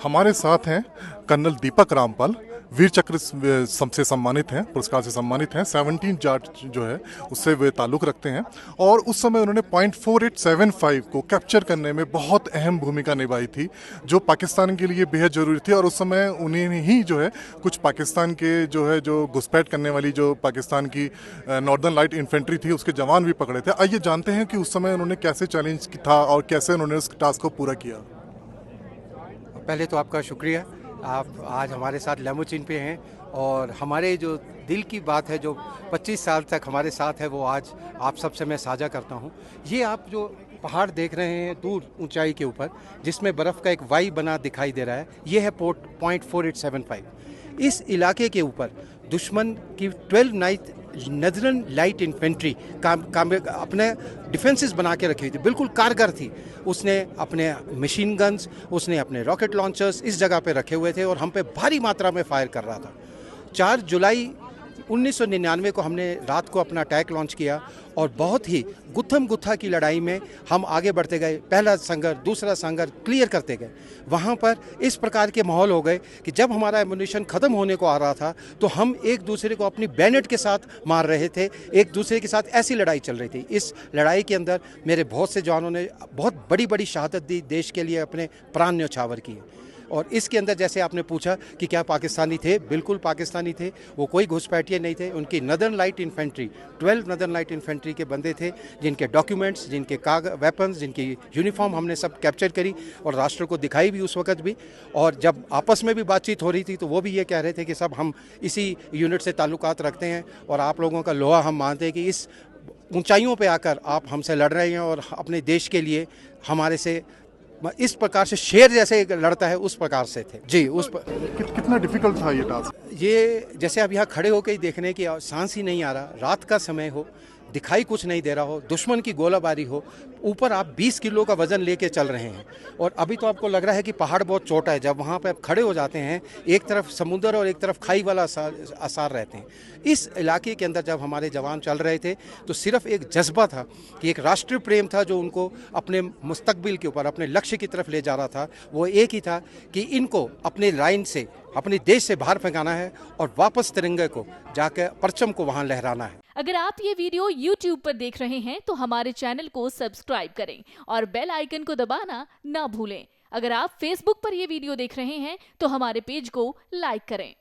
हमारे साथ हैं कर्नल दीपक रामपाल, वीर चक्र से सम्मानित हैं, पुरस्कार से सम्मानित हैं। 17 जाट जो है उससे वे ताल्लुक़ रखते हैं और उस समय उन्होंने .4875 को कैप्चर करने में बहुत अहम भूमिका निभाई थी, जो पाकिस्तान के लिए बेहद ज़रूरी थी। और उस समय उन्हें ही जो है कुछ पाकिस्तान के जो घुसपैठ करने वाली जो पाकिस्तान की नॉर्दर्न लाइट इन्फेंट्री थी, उसके जवान भी पकड़े थे। आइए जानते हैं कि उस समय उन्होंने कैसे चैलेंज था और कैसे उन्होंने उस टास्क को पूरा किया। पहले तो आपका शुक्रिया, आप आज हमारे साथ लैम्बोर्गिनी पे हैं और हमारे जो दिल की बात है, जो 25 साल तक हमारे साथ है, वो आज आप सबसे मैं साझा करता हूँ। ये आप जो पहाड़ देख रहे हैं दूर ऊंचाई के ऊपर, जिसमें बर्फ़ का एक वाई बना दिखाई दे रहा है, ये है .4875। इस इलाके के ऊपर दुश्मन की 12 नदरन लाइट इन्फेंट्री अपने डिफेंसेस बना के रखी थी, बिल्कुल कारगर थी। उसने अपने मशीन गन्स, उसने अपने रॉकेट लॉन्चर्स इस जगह पे रखे हुए थे और हम पे भारी मात्रा में फायर कर रहा था। 4 जुलाई 1999 को हमने रात को अपना अटैक लॉन्च किया और बहुत ही गुत्थम गुत्था की लड़ाई में हम आगे बढ़ते गए। पहला संघर्ष, दूसरा संघर्ष क्लियर करते गए। वहाँ पर इस प्रकार के माहौल हो गए कि जब हमारा एमुनिशन ख़त्म होने को आ रहा था तो हम एक दूसरे को अपनी बैनेट के साथ मार रहे थे, एक दूसरे के साथ ऐसी लड़ाई चल रही थी। इस लड़ाई के अंदर मेरे बहुत से जवानों ने बहुत बड़ी बड़ी शहादत दी, देश के लिए अपने प्राण न्यौछावर किए। और इसके अंदर जैसे आपने पूछा कि क्या पाकिस्तानी थे, बिल्कुल पाकिस्तानी थे। वो कोई घुसपैठिए नहीं थे। उनकी northern light infantry, 12 northern light infantry के बंदे थे, जिनके डॉक्यूमेंट्स, जिनके वेपन्स, जिनकी यूनिफॉर्म हमने सब कैप्चर करी और राष्ट्र को दिखाई भी उस वक्त भी। और जब आपस में भी बातचीत हो रही थी तो वो भी ये कह रहे थे कि सब हम इसी यूनिट से ताल्लुकात रखते हैं और आप लोगों का लोहा हम मानते हैं कि इस ऊंचाइयों पे आकर आप हमसे लड़ रहे हैं और अपने देश के लिए हमारे से इस प्रकार से शेर जैसे लड़ता है उस प्रकार से थे जी। कितना डिफिकल्ट था ये टास्क? ये जैसे अब यहाँ खड़े होकर ही देखने की सांस ही नहीं आ रहा, रात का समय हो, दिखाई कुछ नहीं दे रहा हो, दुश्मन की गोलाबारी हो, ऊपर आप 20 किलो का वजन लेके चल रहे हैं और अभी तो आपको लग रहा है कि पहाड़ बहुत छोटा है। जब वहाँ पे आप खड़े हो जाते हैं, एक तरफ समुद्र और एक तरफ खाई वाला आसार रहते हैं। इस इलाके के अंदर जब हमारे जवान चल रहे थे तो सिर्फ एक जज्बा था कि एक राष्ट्रीय प्रेम था जो उनको अपने मुस्तकबिल के ऊपर, अपने लक्ष्य की तरफ ले जा रहा था। वो एक ही था कि इनको अपने लाइन से, अपने देश से बाहर फेंकाना है और वापस तिरंगे को जाकर परचम को वहां लहराना है। अगर आप ये वीडियो YouTube पर देख रहे हैं तो हमारे चैनल को सब्सक्राइब करें और बेल आइकन को दबाना ना भूलें। अगर आप Facebook पर ये वीडियो देख रहे हैं तो हमारे पेज को लाइक करें।